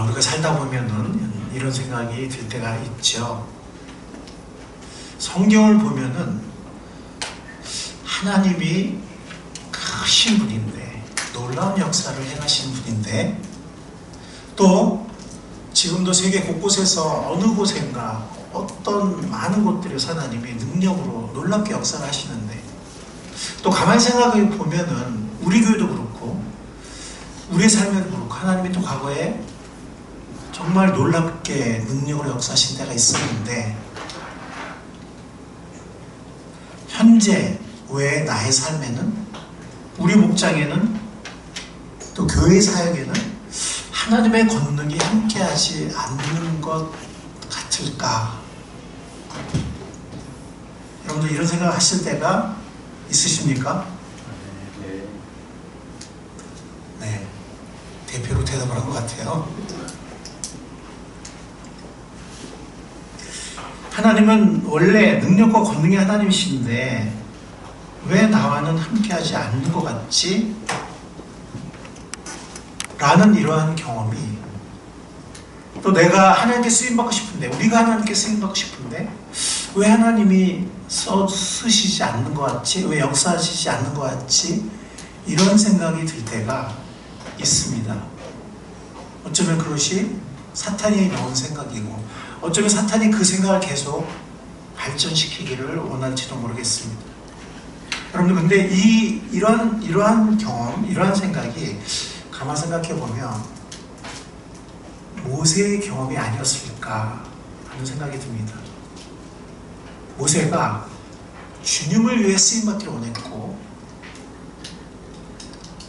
우리가 살다 보면은 이런 생각이 들 때가 있죠. 성경을 보면은 하나님이 크신 분인데, 놀라운 역사를 행하신 분인데, 또 지금도 세계 곳곳에서 어느 곳인가 어떤 많은 곳들에서 하나님이 능력으로 놀랍게 역사를 하시는데, 또 가만히 생각해 보면은 우리 교회도 그렇고 우리의 삶에도 그렇고 하나님이 또 과거에 정말 놀랍게 능력으로 역사하신 때가 있었는데, 현재 왜 나의 삶에는, 우리 목장에는, 또 교회 사역에는 하나님의 권능이 함께하지 않는 것 같을까? 여러분들 이런 생각 하실 때가 있으십니까? 네, 대표로 대답을 한 것 같아요. 하나님은 원래 능력과 권능의 하나님이신데 왜 나와는 함께하지 않는 것 같지? 라는 이러한 경험이, 또 내가 하나님께 쓰임받고 싶은데, 우리가 하나님께 쓰임받고 싶은데 왜 하나님이 쓰시지 않는 것 같지? 왜 역사하시지 않는 것 같지? 이런 생각이 들 때가 있습니다. 어쩌면 그것이 사탄이 넣은 생각이고, 어쩌면 사탄이 그 생각을 계속 발전시키기를 원할지도 모르겠습니다. 여러분들, 근데 이러한 경험, 이러한 생각이 가만 생각해 보면 모세의 경험이 아니었을까 하는 생각이 듭니다. 모세가 주님을 위해 쓰임받기를 원했고,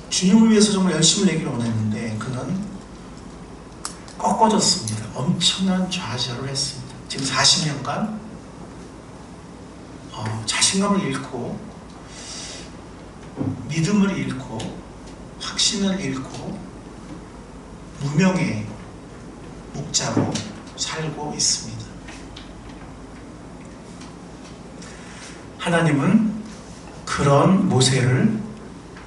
주님을 위해서 정말 열심을 내기를 원했는데 그는 꺾어졌습니다. 엄청난 좌절을 했습니다. 지금 40년간 자신감을 잃고, 믿음을 잃고, 확신을 잃고, 무명의 목자로 살고 있습니다. 하나님은 그런 모세를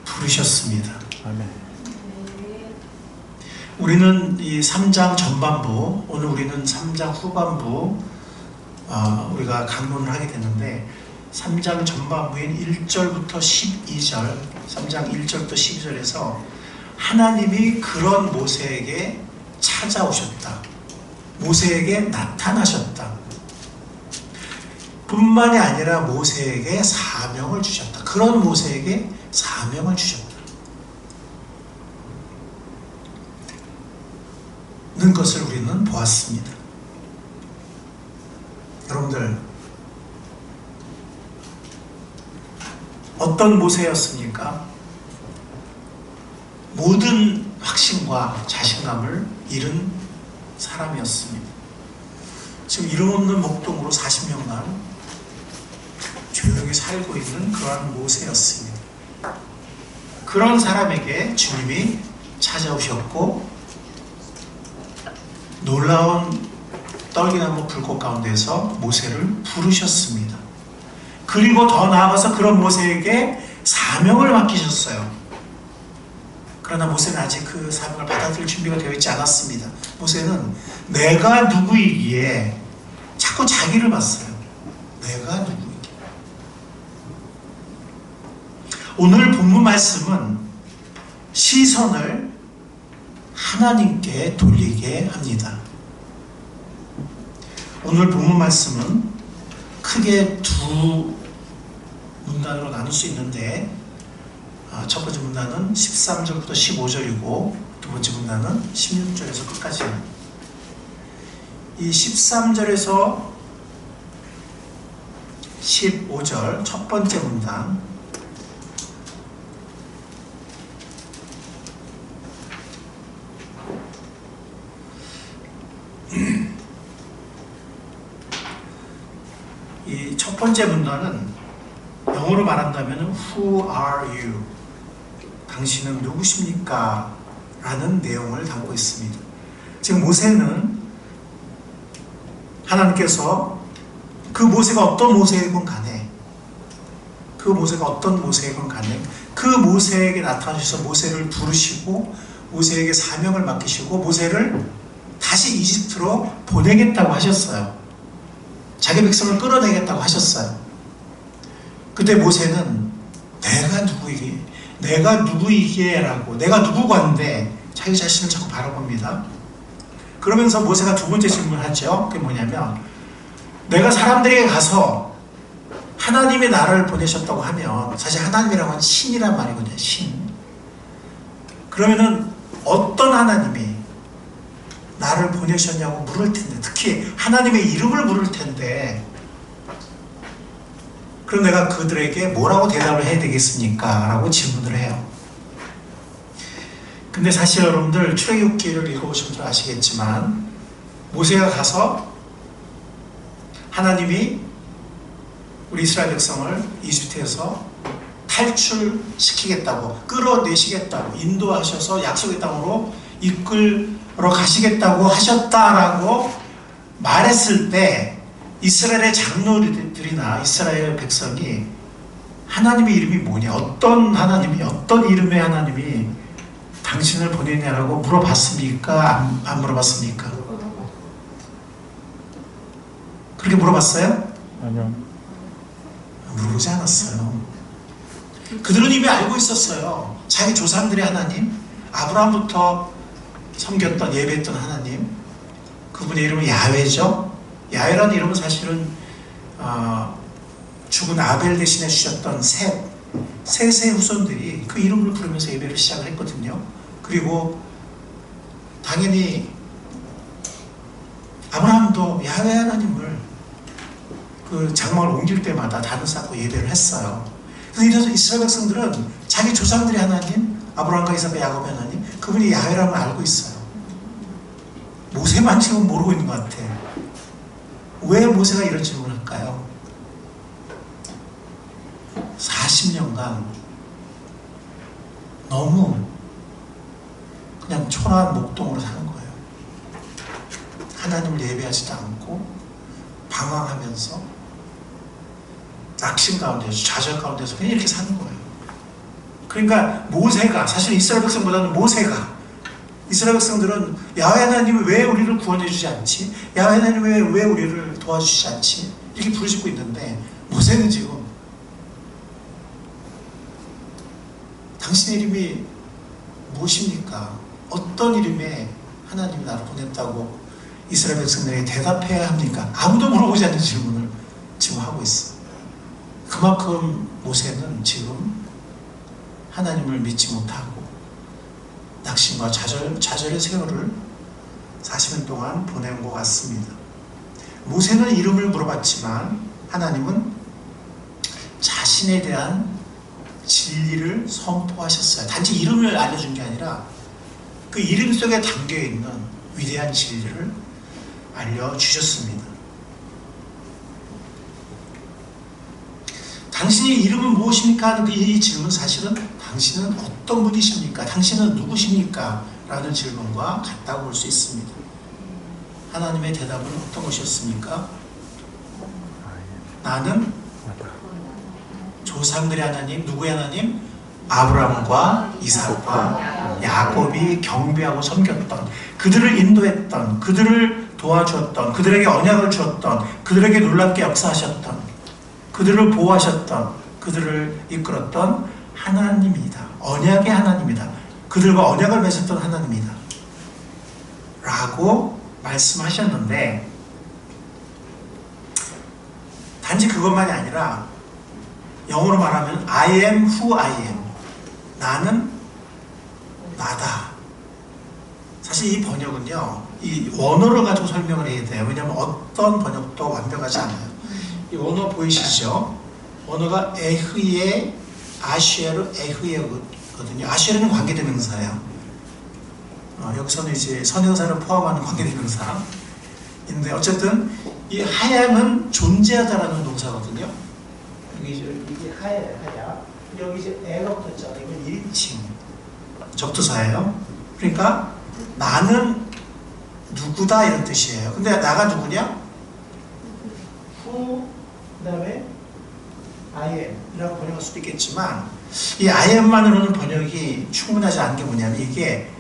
부르셨습니다. 아멘. 우리는 이 3장 전반부, 오늘 우리는 3장 후반부 우리가 강론을 하게 되는데, 3장 전반부인 1절부터 12절, 3장 1절부터 12절에서 하나님이 그런 모세에게 찾아오셨다, 모세에게 나타나셨다, 뿐만이 아니라 모세에게 사명을 주셨다, 그런 모세에게 사명을 주셨다 는 것을 우리는 보았습니다. 여러분들, 어떤 모세였습니까? 모든 확신과 자신감을 잃은 사람이었습니다. 지금 이름 없는 목동으로 40년간 조용히 살고 있는 그러한 모세였습니다. 그런 사람에게 주님이 찾아오셨고, 놀라운 떨기나무 불꽃 가운데서 모세를 부르셨습니다. 그리고 더 나아가서 그런 모세에게 사명을 맡기셨어요. 그러나 모세는 아직 그 사명을 받아들일 준비가 되어 있지 않았습니다. 모세는 내가 누구이기에 자꾸 자기를 봤어요. 내가 누구이기에. 오늘 본문 말씀은 시선을 하나님께 돌리게 합니다. 오늘 본문 말씀은 크게 두 문단으로 나눌 수 있는데, 첫 번째 문단은 13절부터 15절이고 두 번째 문단은 16절에서 끝까지입니다. 이 13절에서 15절 첫 번째 문단, 이 첫 번째 문단은 영어로 말한다면 Who are you? 당신은 누구십니까? 라는 내용을 담고 있습니다. 지금 모세는 하나님께서 그 모세가 어떤 모세이건 간에, 그 모세가 어떤 모세이건 간에 그 모세에게 나타나셔서 모세를 부르시고 모세에게 사명을 맡기시고 모세를 다시 이집트로 보내겠다고 하셨어요. 자기 백성을 끌어내겠다고 하셨어요. 그때 모세는 내가 누구이게 라고, 내가 누구건데 자기 자신을 자꾸 바라봅니다. 그러면서 모세가 두 번째 질문을 하죠. 그게 뭐냐면, 내가 사람들에게 가서 하나님이 나를 보내셨다고 하면, 사실 하나님이라고 하는 신이란 말이거든요. 신. 그러면은 어떤 하나님이 나를 보내셨냐고 물을 텐데, 특히 하나님의 이름을 물을 텐데, 그럼 내가 그들에게 뭐라고 대답을 해야 되겠습니까? 라고 질문을 해요. 근데 사실 여러분들 출애굽기를 읽어보신 줄 아시겠지만, 모세가 가서 하나님이 우리 이스라엘 백성을 이집트에서 탈출시키겠다고, 끌어내시겠다고, 인도하셔서 약속의 땅으로 이끌어 가시겠다고 하셨다라고 말했을 때, 이스라엘의 장로들이나 이스라엘 백성이 하나님의 이름이 뭐냐, 어떤 하나님이, 어떤 이름의 하나님이 당신을 보내냐라고 물어봤습니까? 안 물어봤습니까? 그렇게 물어봤어요? 아니요. 물어보지 않았어요. 그들은 이미 알고 있었어요. 자기 조상들의 하나님, 아브라함부터 섬겼던, 예배했던 하나님, 그분의 이름은 야훼죠. 야훼라는 이름은 사실은 죽은 아벨 대신해 주셨던 셋의 후손들이 그 이름을 부르면서 예배를 시작을 했거든요. 그리고 당연히 아브라함도 야훼 하나님을 그 장막을 옮길 때마다 단을 쌓고 예배를 했어요. 그래서 이스라엘 백성들은 자기 조상들의 하나님, 아브라함과 이삭과 야곱의 하나님, 그분이 야훼라는 걸 알고 있어요. 모세만 지금 모르고 있는 것 같아. 왜 모세가 이런 질문을 할까요? 40년간 너무 그냥 초라한 목동으로 사는 거예요. 하나님을 예배하지도 않고 방황하면서 낙심 가운데서, 좌절 가운데서 그냥 이렇게 사는 거예요. 그러니까 모세가, 사실 이스라엘 백성보다는 모세가, 이스라엘 백성들은 야훼 하나님이 왜 우리를 구원해 주지 않지? 야훼 하나님이 왜 우리를 도와주시지 않지? 이렇게 부르짖고 있는데, 모세는 지금 당신의 이름이 무엇입니까? 어떤 이름에 하나님이 나를 보냈다고 이스라엘 백성들에게 대답해야 합니까? 아무도 물어보지 않는 질문을 지금 하고 있어. 그만큼 모세는 지금 하나님을 믿지 못하고 낙심과 좌절의 세월을 40년 동안 보낸 것 같습니다. 모세는 이름을 물어봤지만 하나님은 자신에 대한 진리를 선포하셨어요. 단지 이름을 알려준 게 아니라 그 이름 속에 담겨있는 위대한 진리를 알려주셨습니다. 당신의 이름은 무엇입니까? 하는 이 질문, 사실은 당신은 어떤 분이십니까? 당신은 누구십니까? 라는 질문과 같다고 볼 수 있습니다. 하나님의 대답은 어떤 것이었습니까? 나는 조상들의 하나님, 누구의 하나님? 아브라함과 이삭과 야곱이 경배하고 섬겼던, 그들을 인도했던, 그들을 도와주었던, 그들에게 언약을 주었던, 그들에게 놀랍게 역사하셨던, 그들을 보호하셨던, 그들을 이끌었던 하나님이다. 언약의 하나님이다. 그들과 언약을 맺었던 하나님이다. 라고 말씀하셨는데, 단지 그것만이 아니라 영어로 말하면 I am who I am. 나는 나다. 사실 이 번역은요, 이 원어를 가지고 설명을 해야 돼요. 왜냐하면 어떤 번역도 완벽하지 않아요. 이 원어 보이시죠? 원어가 에흐예, 아쉐르, 에흐예거든요. 아쉐르는 관계대명사예요. 여기서는 이제 선형사를 포함하는 관계대명사인데, 어쨌든 이 하야는 존재하다라는 동사거든요. 여기 이게 하야. 여기 이제 애가 붙었잖아요. 이건 1인칭 적두사예요. 그러니까 나는 누구다 이런 뜻이에요. 근데 나가 누구냐? who, 그 다음에 I am 이라고 번역할 수도 있겠지만, 이 I am만으로는 번역이 충분하지 않은 게 뭐냐면, 이게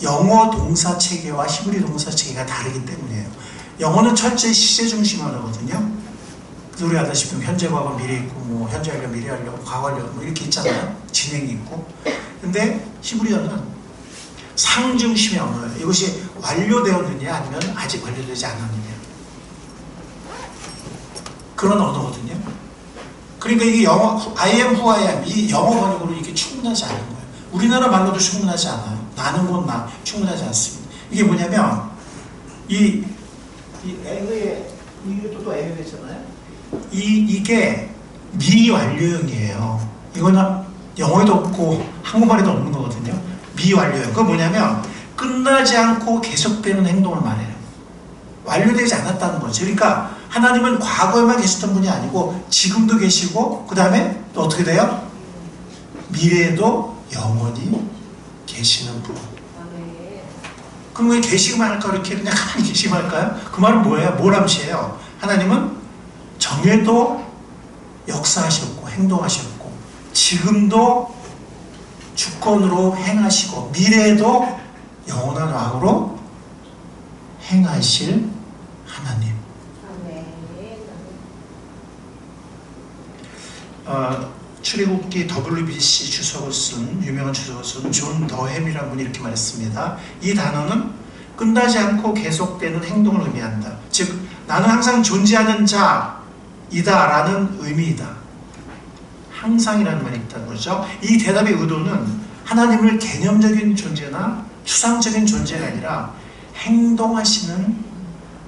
영어 동사 체계와 히브리 동사 체계가 다르기 때문이에요. 영어는 철저히 시제 중심 언어거든요. 우리 아다시피 현재 과거 미래 있고 뭐 현재 완료 미래 완료 과거 완료 뭐 이렇게 있잖아요. 진행이 있고. 근데 히브리어는 상중심의 언어예요. 이것이 완료되었느냐 아니면 아직 완료되지 않았느냐, 그런 언어거든요. 그러니까 이게 영어 I am who I am 이 영어 번역으로 이게 충분하지 않은 거예요. 우리나라 말로도 충분하지 않아요. 나는 곧 나 충분하지 않습니다. 이게 뭐냐면 이 에그의 이것도 에그잖아요. 이게 미완료형이에요. 이거는 영어에도 없고 한국말에도 없는 거거든요. 미완료형. 그건 뭐냐면 끝나지 않고 계속되는 행동을 말해요. 완료되지 않았다는 거죠. 그러니까 하나님은 과거에만 계셨던 분이 아니고 지금도 계시고 그 다음에 또 어떻게 돼요? 미래에도 영원히 계시는 분. 그럼 왜 계시기만 할까? 이렇게 그냥 가만히 계시기만 할까요? 그 말은 뭐예요? 뭘 암시해요? 하나님은 정에도 역사하셨고 행동하셨고 지금도 주권으로 행하시고 미래에도 영원한 왕으로 행하실 하나님. 출애굽기 WBC 주석을 쓴 유명한 주석을 쓴 존 더햄이라는 분이 이렇게 말했습니다. 이 단어는 끝나지 않고 계속되는 행동을 의미한다. 즉 나는 항상 존재하는 자이다 라는 의미이다. 항상이라는 말이 있다는 거죠. 이 대답의 의도는 하나님을 개념적인 존재나 추상적인 존재가 아니라 행동하시는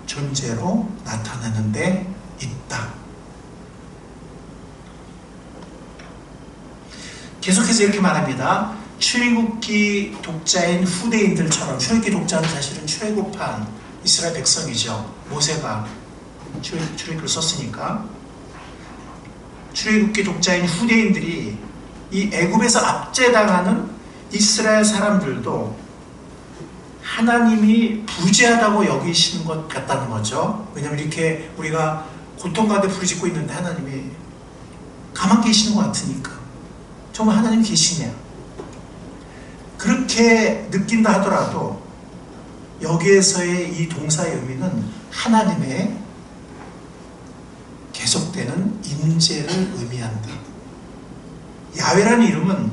존재로 나타내는 데 있다. 계속해서 이렇게 말합니다. 출애굽기 독자인 후대인들처럼, 출애굽기 독자는 사실은 출애굽한 이스라엘 백성이죠. 모세가 출애굽기를 썼으니까. 출애굽기 독자인 후대인들이 이 애굽에서 압제당하는 이스라엘 사람들도 하나님이 부재하다고 여기시는 것 같다는 거죠. 왜냐하면 이렇게 우리가 고통 가운데 부르짖고 있는데 하나님이 가만 계시는 것 같으니까. 정말 하나님 계시냐? 그렇게 느낀다 하더라도 여기에서의 이 동사의 의미는 하나님의 계속되는 임재를 의미한다. 야훼라는 이름은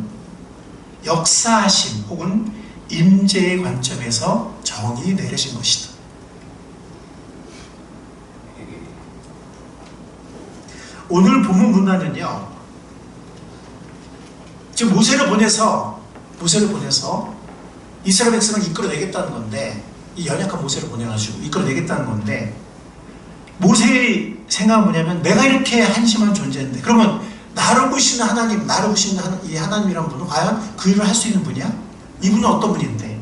역사하심 혹은 임재의 관점에서 정의 내려진 것이다. 오늘 본문 문화는요, 지금 모세를 보내서 이스라엘 백성을 이끌어내겠다는 건데, 이 연약한 모세를 보내가지고 이끌어내겠다는 건데, 모세의 생각은 뭐냐면 내가 이렇게 한심한 존재인데 그러면 나를 보시는 하나님, 나를 보시는 이 하나님이란 분은 과연 그 일을 할 수 있는 분이야? 이분은 어떤 분인데?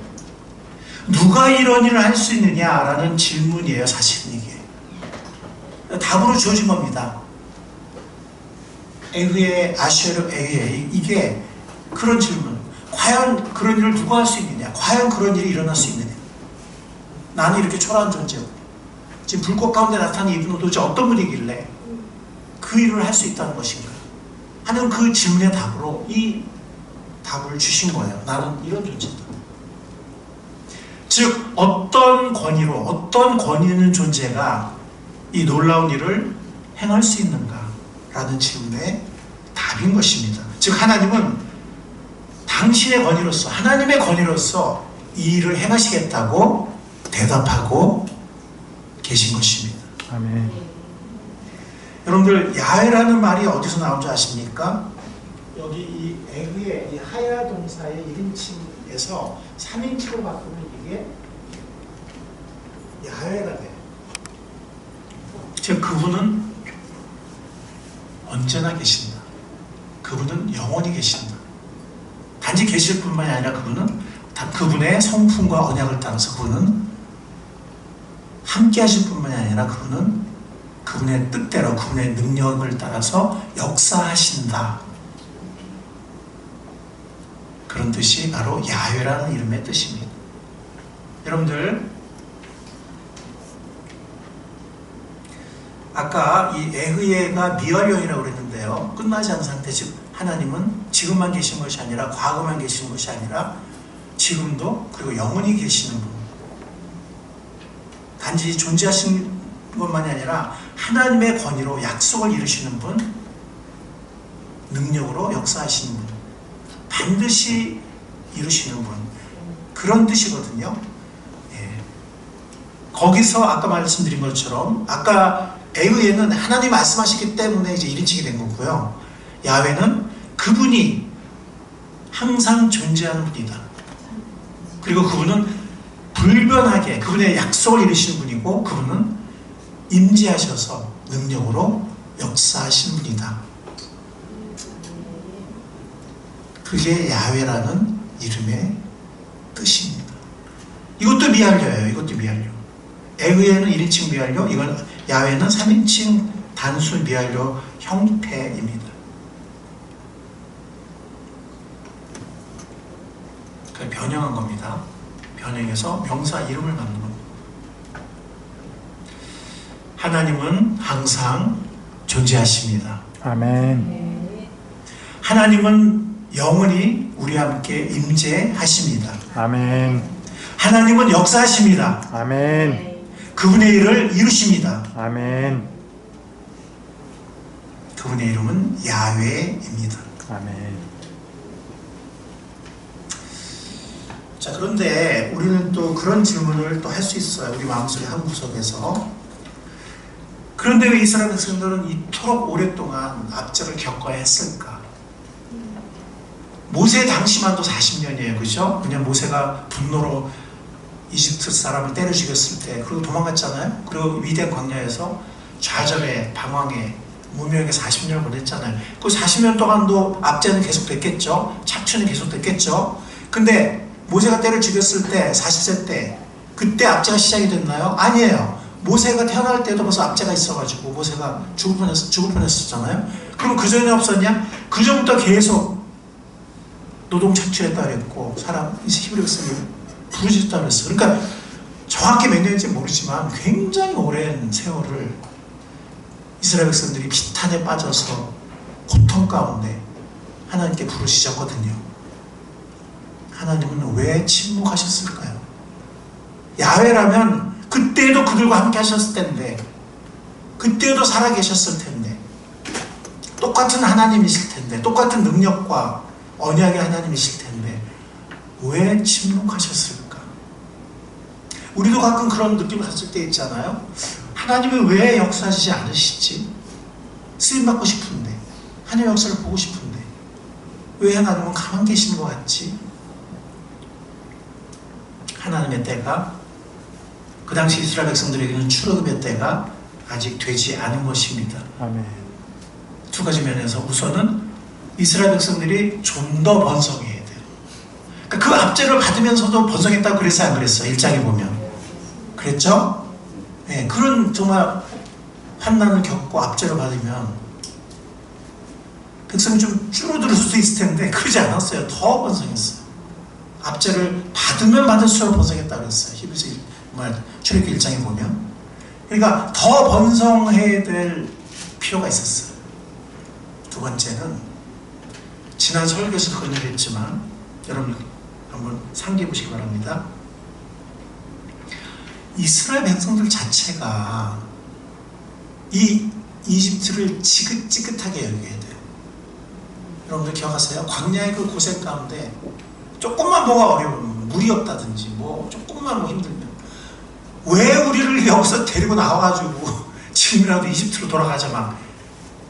누가 이런 일을 할 수 있느냐라는 질문이에요. 사실은 이게 답으로 주어진 겁니다. 에흐의 아쉐르 에흐의 이게 그런 질문. 과연 그런 일을 누가 할 수 있느냐? 과연 그런 일이 일어날 수 있느냐? 나는 이렇게 초라한 존재고 지금 불꽃 가운데 나타난 이분은 도대체 어떤 분이길래 그 일을 할 수 있다는 것인가 하는 그 질문의 답으로 이 답을 주신 거예요. 나는 이런 존재다. 즉 어떤 권위 있는 존재가 이 놀라운 일을 행할 수 있는가 라는 질문의 답인 것입니다. 즉 하나님은 당신의 권위로서, 하나님의 권위로서 이 일을 행하시겠다고 대답하고 계신 것입니다. 아멘. 여러분들 야훼라는 말이 어디서 나온 줄 아십니까? 여기 이 에그의 이 하야 동사의 1인칭에서 3인칭으로 바꾸면 이게 야훼가 돼요. 즉 그분은 언제나 계신다. 그분은 영원히 계신다. 단지 계실 뿐만이 아니라 그분의 성품과 언약을 따라서 그분은 함께 하실 뿐만이 아니라 그분의 뜻대로 그분의 능력을 따라서 역사하신다. 그런 뜻이 바로 야훼라는 이름의 뜻입니다. 여러분들 아까 이 에흐예가 미완료이라고 그랬는데요. 끝나지 않은 상태, 즉 하나님은 지금만 계신 것이 아니라 과거만 계신 것이 아니라 지금도 그리고 영원히 계시는 분. 단지 존재하신 것만이 아니라 하나님의 권위로 약속을 이루시는 분, 능력으로 역사하시는 분, 반드시 이루시는 분, 그런 뜻이거든요. 예. 거기서 아까 말씀드린 것처럼 아까 에브에는 하나님 말씀하시기 때문에 이제 1인칭이 된 거고요. 야훼는 그분이 항상 존재하는 분이다. 그리고 그분은 불변하게 그분의 약속을 이루시는 분이고, 그분은 임재하셔서 능력으로 역사하시는 분이다. 그게 야훼라는 이름의 뜻입니다. 이것도 미알료예요. 이것도 미알료. 에브에는 1인칭 미알료, 이건 야훼는 3인칭 단순 미알료 형태입니다. 그걸 변형한 겁니다. 변형해서 명사 이름을 만든 겁니다. 하나님은 항상 존재하십니다. 아멘. 하나님은 영원히 우리와 함께 임재하십니다. 아멘. 하나님은 역사하십니다. 아멘. 그분의 일을 이루십니다. 아멘. 그분의 이름은 야훼입니다. 아멘. 자, 그런데 우리는 또 그런 질문을 또 할 수 있어요. 우리 마음속의 한 구석에서. 그런데 왜 이스라엘 백성들은 이토록 오랫동안 압제를 겪어야 했을까? 모세 당시만도 40년이에요. 그죠? 그냥 모세가 분노로 이집트 사람을 때려 죽였을 때, 그리고 도망갔잖아요. 그리고 위대한 광야에서 좌절에, 방황에, 무명에 40년을 보냈잖아요. 그 40년 동안도 압제는 계속됐겠죠. 착취는 계속됐겠죠. 근데 모세가 때려 죽였을 때 40세 때 그때 압제가 시작이 됐나요? 아니에요. 모세가 태어날 때도 벌써 압제가 있어가지고 모세가 죽을 뻔했었잖아요. 그럼 그 전에 없었냐? 그 전부터 계속 노동 착취했다 그랬고 사람 히브리 백성이 부르짖었다 그랬어요. 그러니까 정확히 몇 년인지 모르지만 굉장히 오랜 세월을 이스라엘 백성들이 비탄에 빠져서 고통 가운데 하나님께 부르짖었거든요. 하나님은 왜 침묵하셨을까요? 야훼라면 그때도 그들과 함께 하셨을 텐데, 그때도 살아계셨을 텐데, 똑같은 하나님이실 텐데, 똑같은 능력과 언약의 하나님이실 텐데 왜 침묵하셨을까? 우리도 가끔 그런 느낌을 가질 때 있잖아요. 하나님이 왜 역사하시지 않으시지? 쓰임받고 싶은데, 하나님의 역사를 보고 싶은데 왜 하나님은 가만 계시는 것 같지? 하나님의 때가, 그 당시 이스라엘 백성들에게는 출애굽의 때가 아직 되지 않은 것입니다. 아멘. 두 가지 면에서 우선은 이스라엘 백성들이 좀 더 번성해야 돼요. 그러니까 그 압제를 받으면서도 번성했다고 그랬어요, 안 그랬어요? 1장에 보면 그랬죠? 네, 그런 정말 환난을 겪고 압제를 받으면 백성이 좀 줄어들 수도 있을 텐데 그러지 않았어요. 더 번성했어요. 압제를 받으면 받을수록 번성했다 그랬어요. 히브리서 출애굽기 1장에 보면. 그러니까 더 번성해야 될 필요가 있었어요. 두 번째는 지난 설교에서 그런 얘기를 했지만 여러분 한번 상기해 보시기 바랍니다. 이스라엘 백성들 자체가 이 이집트를 지긋지긋하게 여겨야 돼요. 여러분들 기억하세요? 광야의 그 고생 가운데 조금만 뭐가 어려우면, 물이 없다든지 뭐 조금만 뭐 힘들면 왜 우리를 여기서 데리고 나와가지고 지금이라도 이집트로 돌아가자 막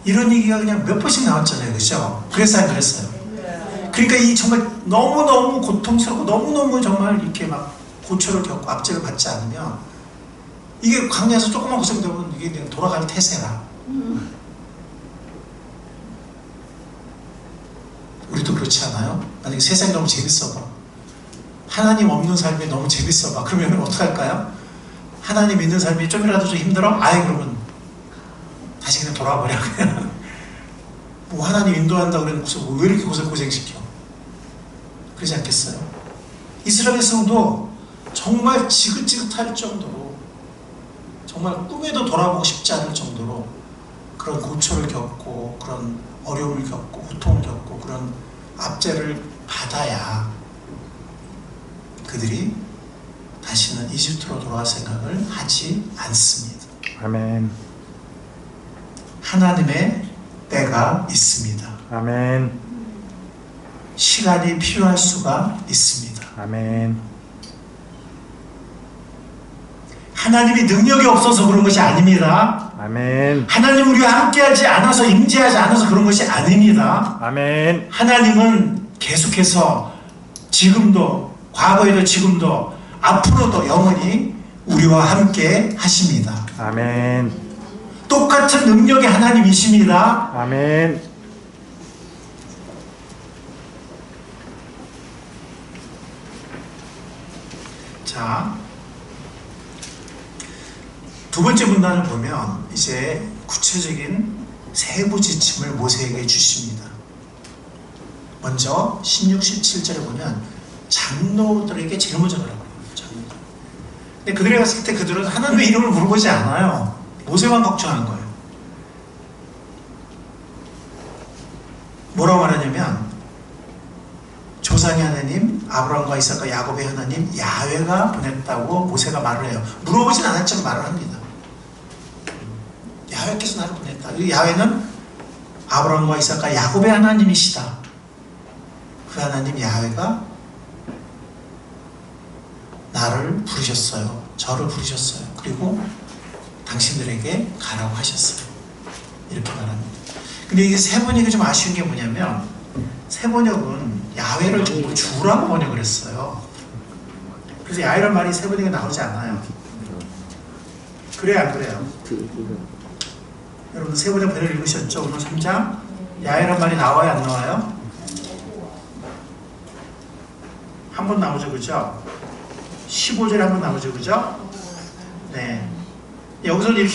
이런 얘기가 그냥 몇 번씩 나왔잖아요. 그죠? 그랬어요, 안 그랬어요? 그러니까 이 정말 너무너무 고통스럽고 너무너무 정말 이렇게 막 고초를 겪고 압제를 받지 않으면 이게 광야에서 조금만 고생되면 이게 그냥 돌아갈 태세라. 우리도 그렇지 않아요? 만약에 세상이 너무 재밌어봐, 하나님 없는 삶이 너무 재밌어봐, 그러면 어떡할까요? 하나님 믿는 삶이 좀이라도 좀 힘들어? 아예 그러면 다시 그냥 돌아와버려. 그냥 뭐 하나님 인도한다고 그래놓고서 왜 이렇게 고생시켜? 그러지 않겠어요? 이스라엘 백성도 정말 지긋지긋할 정도로, 정말 꿈에도 돌아보고 싶지 않을 정도로 그런 고초를 겪고 그런 어려움을 겪고 고통을 겪고 그런 압제를 받아야 그들이 다시는 이집트로 돌아갈 생각을 하지 않습니다. 아멘. 하나님의 때가 있습니다. 아멘. 시간이 필요할 수가 있습니다. 아멘. 하나님이 능력이 없어서 그런 것이 아닙니다. 아멘. 하나님 우리와 함께하지 않아서, 임재하지 않아서 그런 것이 아닙니다. 아멘. 하나님은 계속해서 지금도, 과거에도 지금도, 앞으로도 영원히 우리와 함께 하십니다. 아멘. 똑같은 능력의 하나님이십니다. 아멘. 자, 두 번째 문단을 보면 이제 구체적인 세부 지침을 모세에게 주십니다. 먼저 16, 17절에 보면 장로들에게 제일 먼저 가라고 해요. 장로들. 근데 그들이 갔을 때 그들은 하나님의 이름을 물어보지 않아요. 모세만 걱정한 거예요. 뭐라고 말하냐면 조상의 하나님, 아브라함과 이삭과 야곱의 하나님 야훼가 보냈다고 모세가 말을 해요. 물어보진 않았지만 말을 합니다. 야훼께서 나를 보냈다. 이 야훼는 아브라함과 이삭과 야곱의 하나님이시다. 그 하나님 야훼가 나를 부르셨어요. 저를 부르셨어요. 그리고 당신들에게 가라고 하셨어요. 이렇게 말합니다. 근데 이게 세번역이 좀 아쉬운 게 뭐냐면 세번역은 야훼를 주라고 번역을 했어요. 그래서 야훼란 말이 세번역에 나오지 않아요. 그래요, 안 그래요? 여러분 세번역 배를 읽으셨죠? 오늘 3장? 야훼란 말이 나와요, 안 나와요? 한 번 나오죠, 그죠? 15절에 한 번 나오죠, 그죠? 네. 여기서는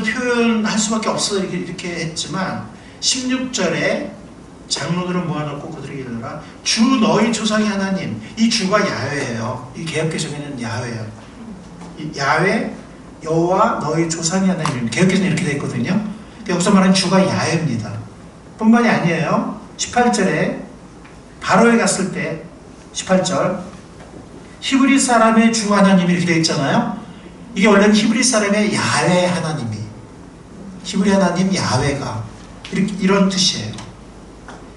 표현할 수밖에 없어 이렇게 했지만 16절에 장로들을 모아놓고 그들에게 이르라 주 너희 조상의 하나님, 이 주가 야훼예요. 이 개역개정에는 야훼예요. 야훼 여호와 너희 조상의 하나님, 개역개정에 이렇게 되어 있거든요. 여기서 말하는 주가 야훼입니다. 뿐만이 아니에요. 18절에 바로에 갔을 때 18절 히브리 사람의 주 하나님이 이렇게 되어 있잖아요. 이게 원래는 히브리 사람의 야훼 하나님이, 히브리 하나님 야훼가 이런 뜻이에요.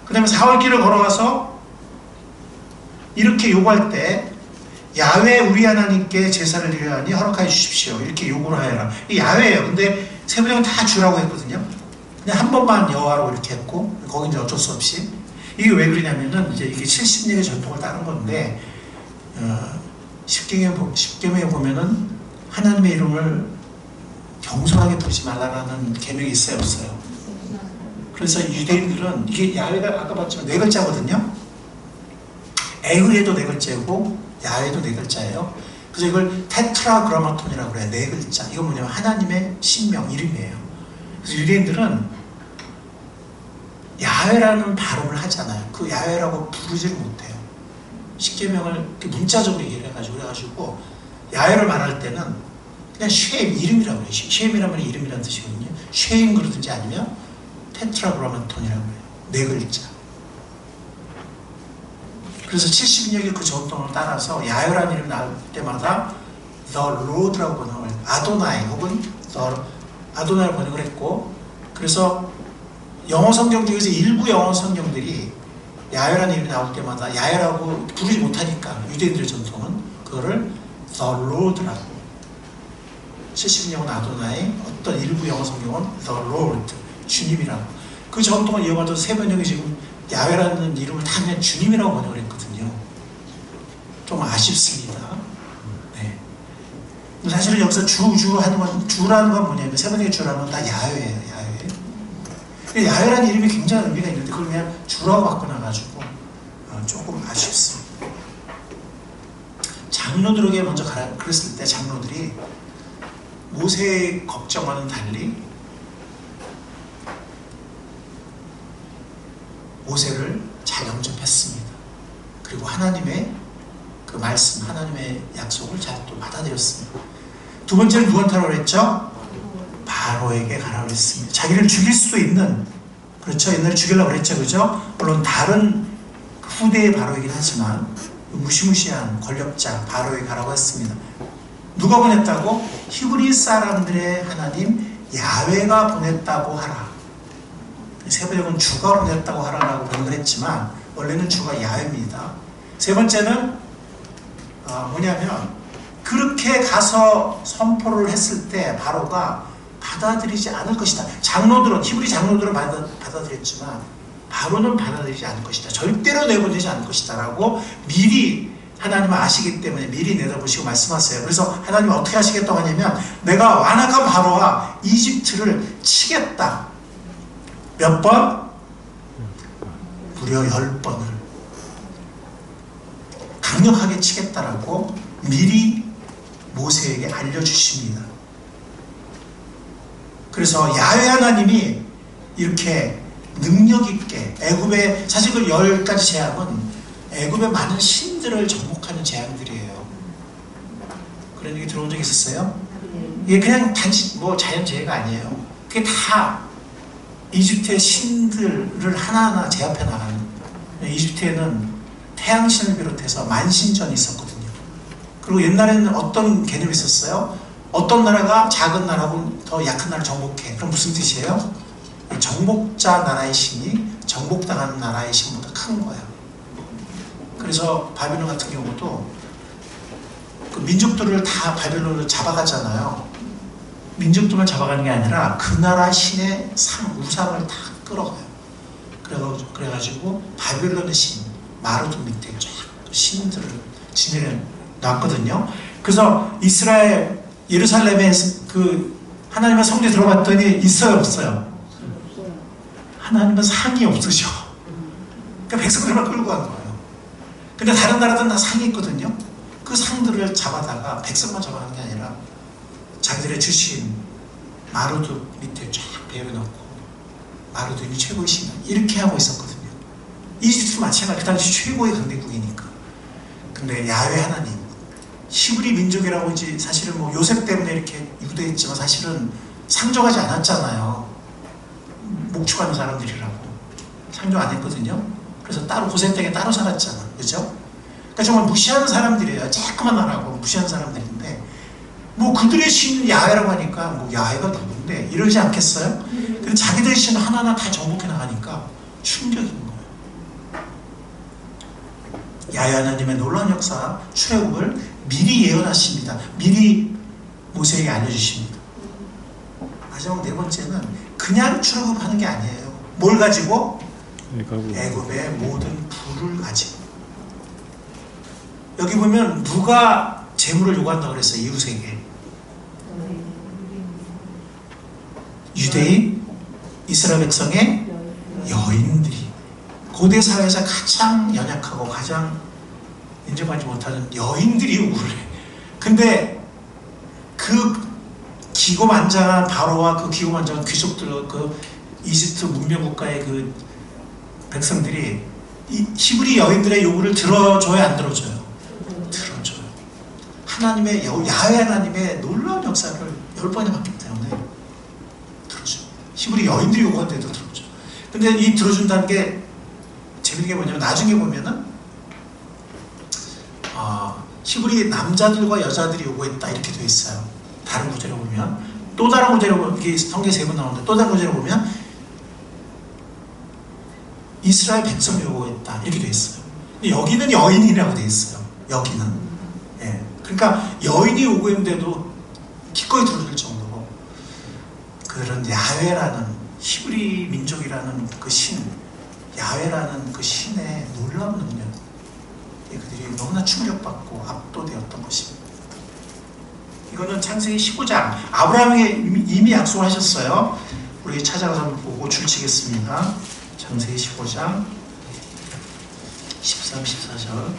그 다음에 4월 길을 걸어가서 이렇게 요구할 때 야훼 우리 하나님께 제사를 드려야 하니 허락하여 주십시오. 이렇게 요구를 하여라. 이게 야훼예요. 근데 세번역은 다 주라고 했거든요. 근데 한 번만 여호와라고 이렇게 했고 거긴 이제 어쩔 수 없이. 이게 왜 그러냐면은 이제 이게 70년의 전통을 따른 건데 십계명에 보면은 하나님의 이름을 경솔하게 부르지 말라라는 계명이 있어요, 없어요? 그래서 유대인들은 이게 야훼가 아까 봤지만 네 글자거든요. 에흐에도 네 글자고 야훼도 네 글자예요. 그래서 이걸 테트라그라마톤이라고 그래요. 네 글자. 이건 뭐냐면 하나님의 신명, 이름이에요. 그래서 유대인들은 야훼라는 발음을 하잖아요. 그 야훼라고 부르지를 못해요. 십계명을 문자적으로 얘기를 해가지고 그래가지고 야훼를 말할 때는 그냥 쉐임, 이름이라고 해요. 쉐임이란 말이 이름이라는 뜻이거든요. 쉐임 그러든지 아니면 테트라그라마톤이라고 해요. 네 글자. 그래서 70년의 그 전통을 따라서 야훼라는 이름이 나올 때마다 The Lord라고 번역을 해요. 아도나이 혹은 아도나이를 번역을 했고, 그래서 영어 성경 중에서 일부 영어 성경들이 야훼라는 이름이 나올 때마다 야훼라고 부르지 못하니까 유대인들의 전통은 그거를 The Lord라고, 70년은 아도나이, 어떤 일부 영어 성경은 The Lord, 주님이라고. 그 전통을 이어가도 세번역이 지금 야훼라는 이름을 다 그냥 주님이라고 번역을 했거든요. 좀 아쉽습니다. 네. 사실은 여기서 주라는 건 뭐냐면 세번역의 주라는 건 다 야훼예요. 야훼. 야훼라는 이름이 굉장히 의미가 있는데 그걸 그냥 주라고 바꿔놔가지고 조금 아쉽습니다. 장로들에게 먼저 가라 그랬을 때 장로들이 모세의 걱정과는 달리 모세를 잘 영접했습니다. 그리고 하나님의 그 말씀, 하나님의 약속을 잘 또 받아들였습니다. 두 번째는 누구한테 하라고 했죠? 바로에게 가라고 했습니다. 자기를 죽일 수도 있는, 그렇죠? 옛날에 죽이려고 그랬죠, 그죠? 물론 다른 후대의 바로이긴 하지만 무시무시한 권력자 바로에 가라고 했습니다. 누가 보냈다고? 히브리 사람들의 하나님 야훼가 보냈다고 하라. 세번역은 주가 보냈다고 하라라고 번역을 했지만 원래는 주가 야훼입니다. 세 번째는 뭐냐면 그렇게 가서 선포를 했을 때 바로가 받아들이지 않을 것이다. 장로들은, 히브리 장로들은 받아들였지만 바로는 받아들이지 않을 것이다. 절대로 내보내지 않을 것이다 라고 미리 하나님은 아시기 때문에 미리 내다보시고 말씀하세요. 그래서 하나님은 어떻게 하시겠다고 하냐면 내가 완악한 바로와 이집트를 치겠다. 몇 번? 무려 10번을 강력하게 치겠다라고 미리 모세에게 알려주십니다. 그래서 야훼 하나님이 이렇게 능력있게 애굽의, 사실 그 10가지 재앙은 애굽의 많은 신들을 정복하는 재앙들이에요. 그런 얘기 들어본 적 있었어요? 이게 그냥 단지 뭐 자연재해가 아니에요. 그게 다 이집트의 신들을 하나하나 제압해 나가는. 이집트에는 태양신을 비롯해서 만신전이 있었거든요. 그리고 옛날에는 어떤 개념이 있었어요? 어떤 나라가 작은 나라고 더 약한 나라를 정복해. 그럼 무슨 뜻이에요? 정복자 나라의 신이 정복당하는 나라의 신보다 큰 거예요. 그래서 바빌론 같은 경우도 그 민족들을 다 바빌론으로 잡아가잖아요. 민족들만 잡아가는 게 아니라 그 나라 신의 우상을 다 끌어가요. 그래가지고 바빌론의 신 마르도 밑에 쫙 신들을 지내려 놨거든요. 그래서 이스라엘 예루살렘에 그 하나님의 성전에 들어갔더니 있어요, 없어요? 하나님은 상이 없으셔. 그러니까 백성들만 끌고 간 거예요. 근데 다른 나라들은 다 상이 있거든요. 그 상들을 잡아다가 백성만 잡아가는 게 아니라 자기들의 주신 마루드 밑에 쫙 배워놓고 마루드니 최고의 신이다 이렇게 하고 있었거든요. 이집트 마찬가지. 그 당시 최고의 강대국이니까. 근데 야훼 하나님, 히브리 민족이라고 이제 사실은 뭐 요셉 때문에 이렇게 유대했지만 사실은 상종하지 않았잖아요. 목축하는 사람들이라고 상종 안 했거든요. 그래서 따로 고센 땅에 따로 살았잖아, 그죠? 그러니까 정말 무시하는 사람들이에요. 조그만 나라고 무시하는 사람들인데 뭐 그들의 신 야훼라고 하니까 뭐 야훼가 누군데 이러지 않겠어요? 근데 자기들의 신 하나하나 다 정복해 나가니까 충격인 거예요. 야훼 하나님의 놀라운 역사 출애굽을 미리 예언하십니다. 미리 모세에게 알려주십니다. 마지막 네 번째는 그냥 출애굽하는 게 아니에요. 뭘 가지고? 애굽의 모든 부를 가지고. 여기 보면 누가 재물을 요구한다고 그랬어요? 이웃에게. 유대인, 이스라엘 백성의 여인들이. 고대 사회에서 가장 연약하고 가장 인정하지 못하는 여인들이 요구를 해. 근데 그 기고만장한 바로와 그 기고만장한 귀족들, 그 이집트 문명국가의 그 백성들이 이 히브리 여인들의 요구를 들어줘야 안 들어줘요? 들어줘요. 하나님의 야훼 하나님의 놀라운 역사를 10번이나 봤기 때문에 들어줘요. 히브리 여인들이 요구한데도 들어줘요. 근데 이 들어준다는 게 재밌는 게 뭐냐면 나중에 보면은 히브리 남자들과 여자들이 요구했다 이렇게 돼 있어요. 다른 구절에 보면 또 다른 구절에 보면 이게 성경 3번 나오는데 또 다른 구절에 보면 이스라엘 백성이 요구했다 이렇게 돼 있어요. 근데 여기는 여인이라고 돼 있어요. 여기는. 예. 그러니까 여인이 요구했는데도 기꺼이 들어줄 정도로 그들은 야훼라는 히브리 민족이라는 그 신, 야훼라는 그 신의 놀라운 능력, 그들이 너무나 충격받고 압도되었던 것입니다. 이거는 창세기 15장 아브라함에게 이미 약속을 하셨어요. 우리 찾아가서 한번 보고 줄치겠습니다. 창세기 15장 13, 14절.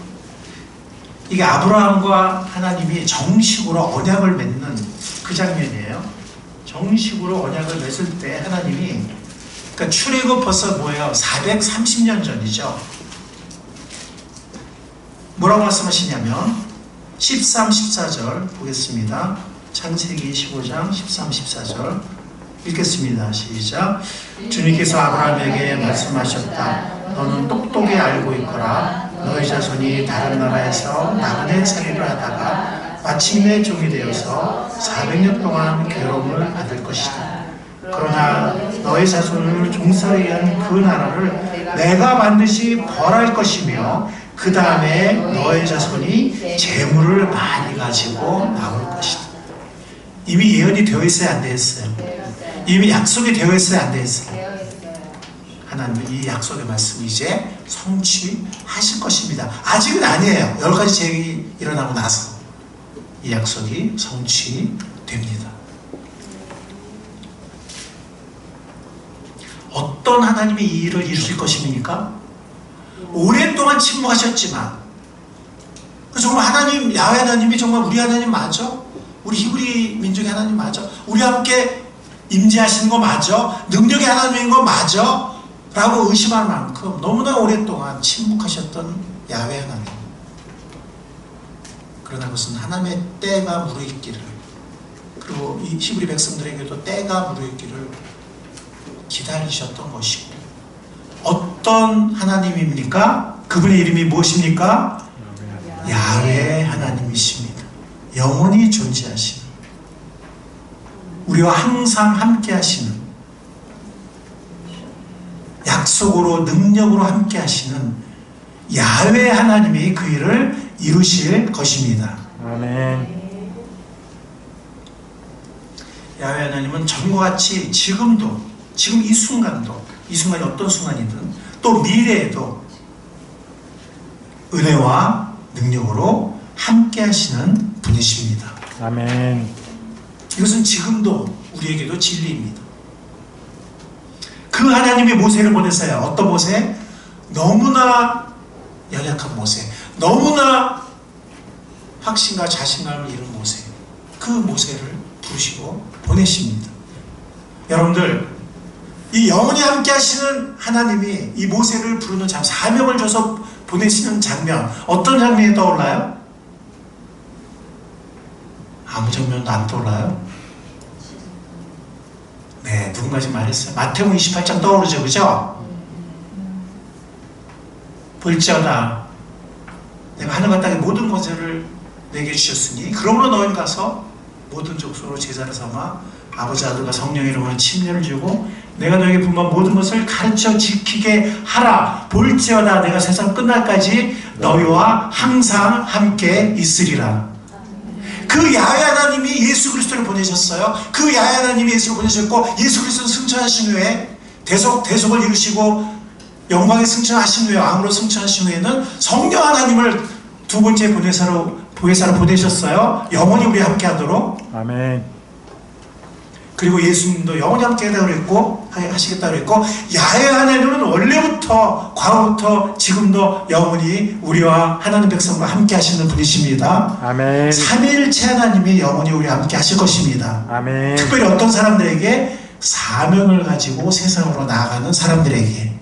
이게 아브라함과 하나님이 정식으로 언약을 맺는 그 장면이에요. 정식으로 언약을 맺을 때 하나님이, 그러니까 출애굽 벌써 뭐예요? 430년 전이죠. 뭐라고 말씀하시냐면 13, 14절 보겠습니다. 창세기 15장 13, 14절 읽겠습니다. 시작. 주님께서 아브라함에게 말씀하셨다. 너는 똑똑히 알고 있거라. 너희 자손이 다른 나라에서 나그네 살이를 하다가 마침내 종이 되어서 400년 동안 괴로움을 받을 것이다. 그러나 너희 자손을 종살이 한 그 나라를 내가 반드시 벌할 것이며 그 다음에 너희 자손이 재물을 많이 가지고 나올 것이다. 이미 예언이 되어 있어야 안 되었어요. 이미 약속이 되어 있어야 안 되었어요. 하나님은 이 약속의 말씀을 이제 성취하실 것입니다. 아직은 아니에요. 여러 가지 재앙이 일어나고 나서 이 약속이 성취됩니다. 어떤 하나님이 이 일을 이루실 것입니까? 오랫동안 침묵하셨지만 정말 하나님, 야훼 하나님이 정말 우리 하나님 맞아? 우리 히브리 민족의 하나님 맞아? 우리와 함께 임재하시는 거 맞아? 능력의 하나님인 거 맞아? 라고 의심할 만큼 너무나 오랫동안 침묵하셨던 야훼 하나님. 그러나 그것은 하나님의 때가 무르익기를, 그리고 이 히브리 백성들에게도 때가 무르익기를 기다리셨던 것이고, 어떤 하나님입니까? 그분의 이름이 무엇입니까? 야훼 하나님이십니다. 영원히 존재하시는, 우리와 항상 함께 하시는, 약속으로 능력으로 함께 하시는 야훼 하나님이 그 일을 이루실 것입니다. 아멘. 야훼 하나님은 전과 같이 지금도, 지금 이 순간도, 이 순간이 어떤 순간이든 또 미래에도 은혜와 능력으로 함께 하시는 분이십니다. 아멘. 이것은 지금도 우리에게도 진리입니다. 그 하나님이 모세를 보내서요. 어떤 모세? 너무나 연약한 모세, 너무나 확신과 자신감을 잃은 모세, 그 모세를 부르시고 보내십니다. 여러분들, 이 영원히 함께 하시는 하나님이 이 모세를 부르는 사명을 줘서 보내시는 장면, 어떤 장면이 떠올라요? 아무 장면도 안 떠올라요? 네, 누군가 지금 말했어요. 마태복음 28장 떠오르죠, 그죠? 볼지어다 내가 하늘과 땅의 모든 것을 내게 주셨으니 그러므로 너희는 가서 모든 족속으로 제자를 삼아 아버지, 아들과 성령의 이름으로 침례를 주고 내가 너에게 분부한 모든 것을 가르쳐 지키게 하라. 볼지어다 내가 세상 끝날까지 너희와 항상 함께 있으리라. 그 야훼 하나님이 예수 그리스도를 보내셨어요. 그 야훼 하나님이 예수를 보내셨고, 예수 그리스도를 승천하신 후에 대속을 이루시고 영광에 승천하신 후에, 왕으로 승천하신 후에는 성령 하나님을 두 번째 보혜사로 보내셨어요. 영원히 우리 함께 하도록. 아멘. 그리고 예수님도 영원히 함께 하시겠다고 했고, 야훼 하나님은 원래부터, 과거부터, 지금도 영원히 우리와 하나님 백성과 함께 하시는 분이십니다. 아멘. 삼위일체 하나님이 영원히 우리와 함께 하실 것입니다. 아멘. 특별히 어떤 사람들에게? 사명을 가지고 세상으로 나아가는 사람들에게,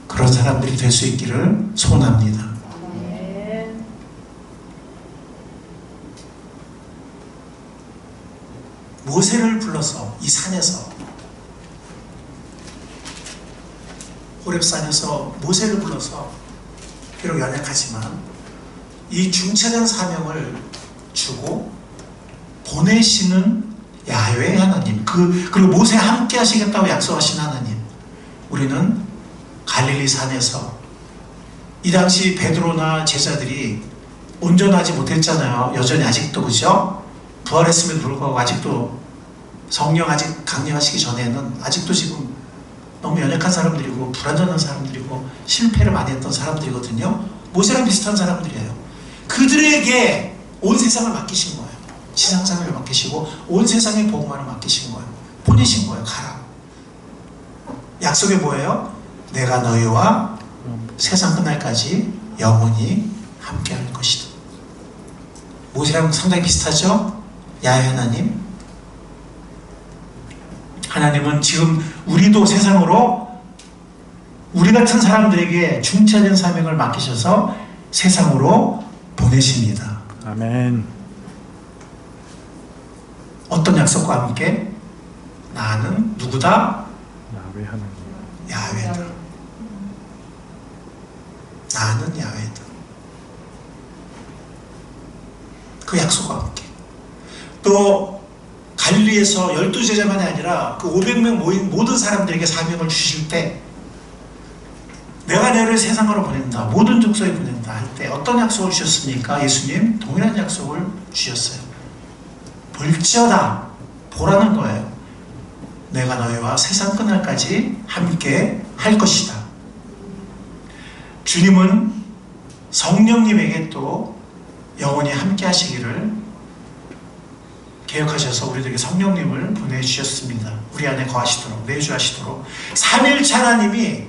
그런 사람들이 될 수 있기를 소원합니다. 모세를 불러서 이 산에서, 호렙산에서 모세를 불러서, 비록 연약하지만 이 중차된 사명을 주고 보내시는 야훼 하나님, 그리고 모세 함께 하시겠다고 약속하신 하나님. 우리는 갈릴리 산에서, 이 당시 베드로나 제자들이 온전하지 못했잖아요. 여전히 아직도, 그죠? 부활했음에도 불구하고 아직도 성령 아직 강림하시기 전에는 아직도 지금 너무 연약한 사람들이고 불완전한 사람들이고 실패를 많이 했던 사람들이거든요. 모세랑 비슷한 사람들이에요. 그들에게 온 세상을 맡기신 거예요. 지상상을 맡기시고 온 세상의 복음만을 맡기신 거예요. 보내신 거예요. 가라. 약속이 뭐예요? 내가 너희와 세상 끝날까지 영원히 함께 할 것이다. 모세랑 상당히 비슷하죠? 야훼 하나님. 하나님은 지금 우리도 세상으로, 우리 같은 사람들에게 중차된 사명을 맡기셔서 세상으로 보내십니다. 아멘. 어떤 약속과 함께? 나는 누구다? 야훼 하나님. 야훼다. 나는 야훼다. 그 약속과 함께 또 갈릴리에서 12제자만이 아니라 그 500명 모인 모든 사람들에게 사명을 주실 때 내가 너를 세상으로 보낸다, 모든 족속에 보낸다 할 때 어떤 약속을 주셨습니까? 예수님 동일한 약속을 주셨어요. 볼지어다, 보라는 거예요. 내가 너희와 세상 끝날까지 함께 할 것이다. 주님은 성령님에게 또 영원히 함께 하시기를 계획하셔서 우리들에게 성령님을 보내주셨습니다. 우리 안에 거하시도록, 내주하시도록. 삼일체 하나님이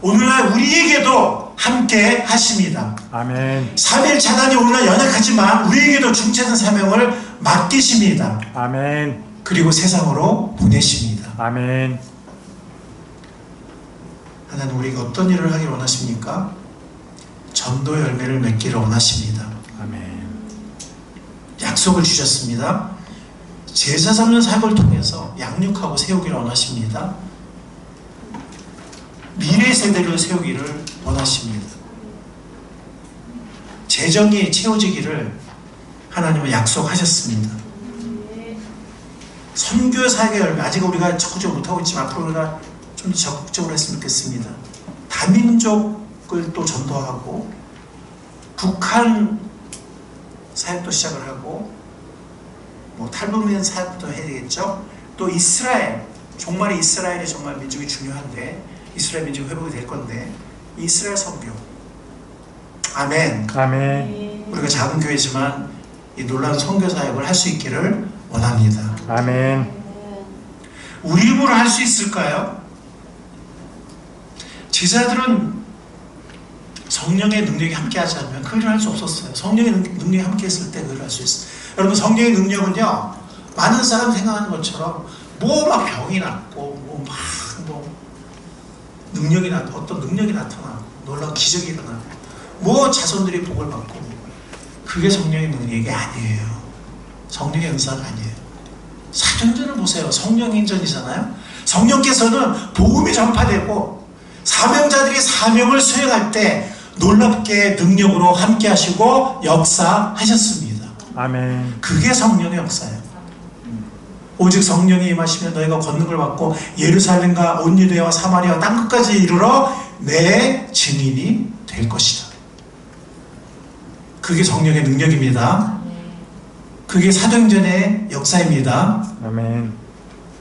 오늘날 우리에게도 함께 하십니다. 아멘. 삼일체 하나님 오늘날 연약하지만 우리에게도 중차된 사명을 맡기십니다. 아멘. 그리고 세상으로 보내십니다. 아멘. 하나님 우리가 어떤 일을 하기를 원하십니까? 전도 열매를 맺기를 원하십니다. 아멘. 약속을 주셨습니다. 제사 삼는 사역을 통해서 양육하고 세우기를 원하십니다. 미래 세대를 세우기를 원하십니다. 재정이 채워지기를 하나님은 약속하셨습니다. 선교 사역의 열매, 아직 우리가 적극적으로 못하고 있지만 앞으로 우리가 좀 더 적극적으로 했으면 좋겠습니다. 다민족을 또 전도하고 북한 사역도 시작을 하고 뭐 탈북민 사역도 해야 되겠죠. 또 이스라엘, 정말 이스라엘이 정말 민족이 중요한데 이스라엘 민족이 회복이 될 건데 이스라엘 선교. 아멘. 아멘. 우리가 작은 교회지만 이 놀라운 선교 사역을 할 수 있기를 원합니다. 아멘. 우리 힘으로 할 수 있을까요? 제자들은 성령의 능력이 함께하지 않으면 그 일을 할 수 없었어요. 성령의 능력이 함께했을 때 그 일을 할 수 있어요. 여러분 성령의 능력은요, 많은 사람 생각하는 것처럼 뭐 막 병이 낫고 능력이 어떤 능력이 나타나고 놀라운 기적이 일어나고 뭐 자손들이 복을 받고 그게 성령의 능력이 아니에요. 성령의 은사가 아니에요. 사도행전을 보세요. 성령의 행전이잖아요. 성령께서는 복음이 전파되고 사명자들이 사명을 수행할 때 놀랍게 능력으로 함께 하시고 역사하셨습니다. 아멘. 그게 성령의 역사예요. 오직 성령이 임하시면 너희가 권능을 받고 예루살렘과 온 유대와 사마리아 땅끝까지 이르러 내 증인이 될 것이다. 그게 성령의 능력입니다. 그게 사도행전의 역사입니다. 아멘.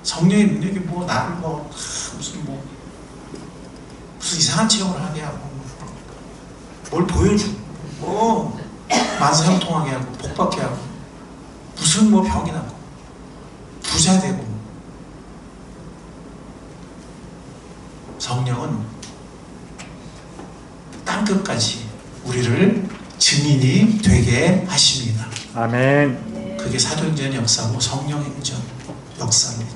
성령의 능력이 뭐 나를 무슨 이상한 체험을 하게 하고 뭘 보여주고 뭐 만사형통하게 하고 복받게 하고 무슨 뭐 병이 나고 부자 되고. 성령은 땅끝까지 우리를 증인이 되게 하십니다. 아멘. 그게 사도행전의 역사고 성령행전 역사입니다.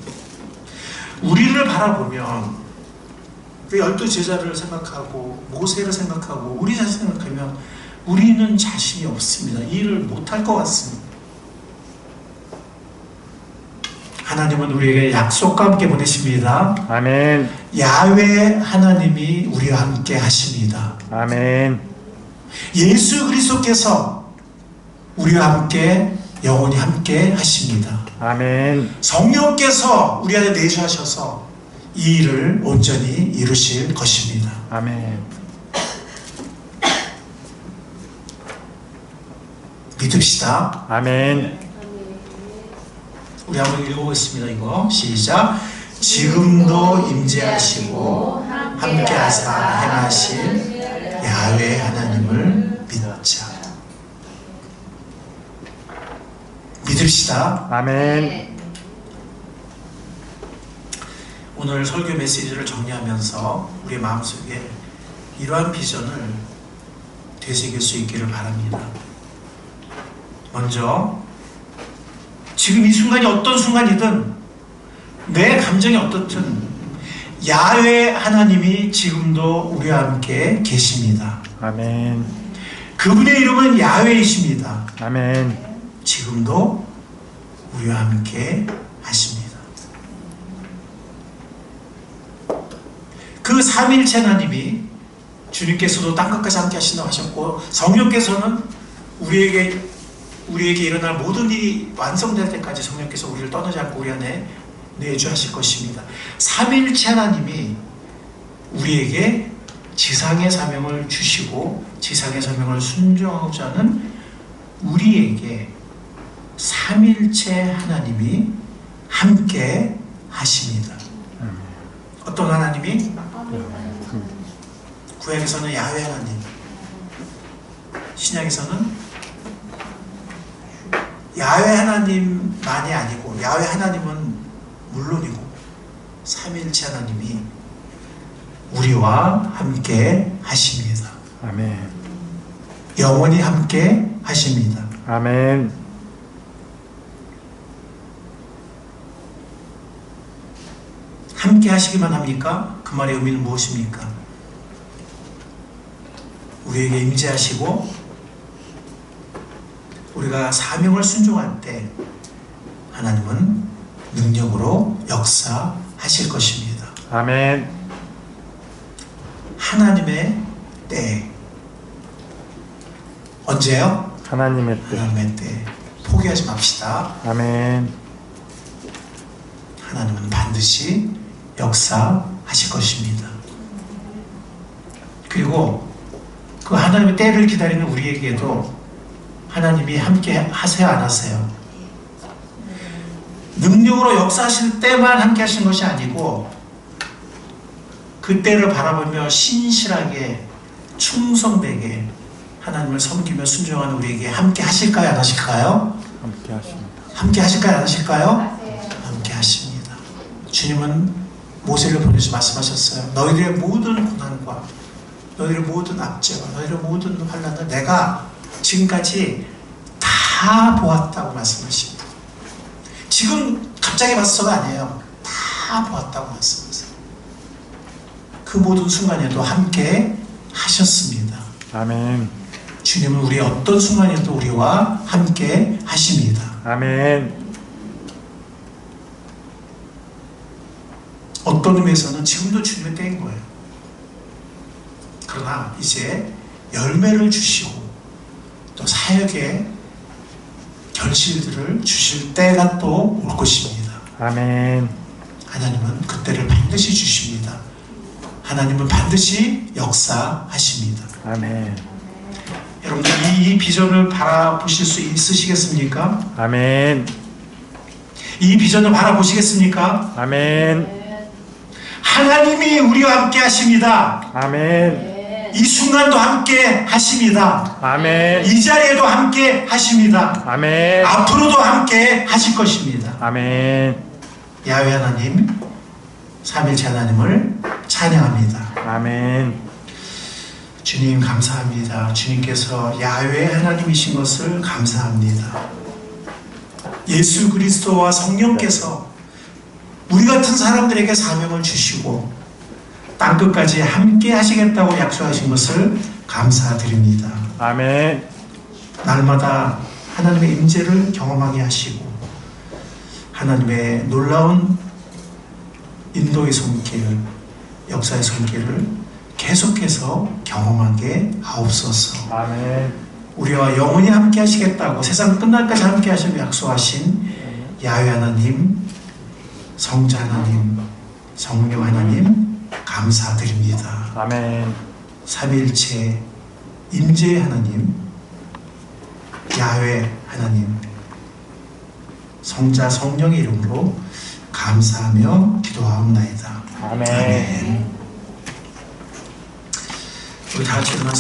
우리를 바라보면 그 12제자를 생각하고 모세를 생각하고 우리 자신 생각하면 우리는 자신이 없습니다. 이 일을 못할 것 같습니다. 하나님은 우리에게 약속과 함께 보내십니다. 아멘. 야훼 하나님이 우리와 함께 하십니다. 아멘. 예수 그리스도께서 우리와 함께 영원히 함께 하십니다. 아멘. 성령께서 우리 안에 내주하셔서 이 일을 온전히 이루실 것입니다. 아멘. 믿읍시다. 아멘. 우리 한번 읽어보겠습니다. 이거 시작. 지금도 임재하시고 함께하사 행하실 야훼 하나님을 믿자. 믿읍시다. 아멘. 오늘 설교 메시지를 정리하면서 우리 마음속에 이러한 비전을 되새길 수 있기를 바랍니다. 먼저 지금 이 순간이 어떤 순간이든 내 감정이 어떻든 야훼 하나님이 지금도 우리와 함께 계십니다. 아멘. 그분의 이름은 야훼이십니다. 아멘. 지금도 우리와 함께 하십니다. 그 삼일체 하나님이 주님께서도 땅끝까지 함께 하신다고 하셨고 성령께서는 우리에게 일어날 모든 일이 완성될 때까지 성령께서 우리를 떠나지 않고 우리 안에 내주하실 것입니다. 삼위일체 하나님이 우리에게 지상의 사명을 주시고 지상의 사명을 순종하고자 하는 우리에게 삼위일체 하나님이 함께 하십니다. 어떤 하나님이? 구약에서는 야훼 하나님, 신약에서는 야훼 하나님만이 아니고 야훼 하나님은 물론이고 삼위일체 하나님이 우리와 함께 하십니다. 아멘. 영원히 함께 하십니다. 아멘. 함께 하시기만 합니까? 그 말의 의미는 무엇입니까? 우리에게 임재하시고 우리가 사명을 순종할 때 하나님은 능력으로 역사하실 것입니다. 아멘. 하나님의 때. 언제요? 하나님의 뜻. 하나님의 때. 포기하지 맙시다. 아멘. 하나님은 반드시 역사하실 것입니다. 그리고 그 하나님의 때를 기다리는 우리에게도 하나님이 함께 하세요, 안 하세요? 능력으로 역사하실 때만 함께 하시는 것이 아니고 그 때를 바라보며 신실하게 충성되게 하나님을 섬기며 순종하는 우리에게 함께 하실까요, 안 하실까요? 함께 하십니다. 함께 하실까요, 안 하실까요? 함께 하십니다. 주님은 모세를 보내서 말씀하셨어요. 너희들의 모든 고난과 너희들의 모든 압제와 너희들의 모든 환난을 내가 지금까지 다 보았다고 말씀하십니다. 지금 갑자기 봤어가 아니에요. 다 보았다고 말씀하세요. 그 모든 순간에도 함께 하셨습니다. 아멘. 주님은 우리의 어떤 순간에도 우리와 함께 하십니다. 아멘. 어떤 의미에서는 지금도 주님의 때인 거예요. 그러나 이제 열매를 주시고 또 사역의 결실들을 주실 때가 또 올 것입니다. 아멘. 하나님은 그때를 반드시 주십니다. 하나님은 반드시 역사하십니다. 아멘. 여러분들 이 비전을 바라보실 수 있으시겠습니까? 아멘. 이 비전을 바라보시겠습니까? 아멘. 하나님이 우리와 함께 하십니다. 아멘. 이 순간도 함께 하십니다. 아멘. 이 자리에도 함께 하십니다. 아멘. 앞으로도 함께 하실 것입니다. 아멘. 야훼 하나님, 삼위일체 하나님을 찬양합니다. 아멘. 주님 감사합니다. 주님께서 야훼 하나님이신 것을 감사합니다. 예수 그리스도와 성령께서 우리 같은 사람들에게 사명을 주시고 땅끝까지 함께 하시겠다고 약속하신 것을 감사드립니다. 아멘. 날마다 하나님의 임재를 경험하게 하시고 하나님의 놀라운 인도의 손길, 역사의 손길을 계속해서 경험하게 하옵소서. 아멘. 우리와 영원히 함께 하시겠다고 세상 끝날까지 함께 하시고 약속하신 야훼 하나님, 성자 하나님, 성령 하나님 감사드립니다. 아멘. 삼위일체 임재 하나님, 야훼 하나님, 성자 성령의 이름으로 감사하며 기도하옵나이다. 아멘. 아멘. 우리 다 같이 일어나서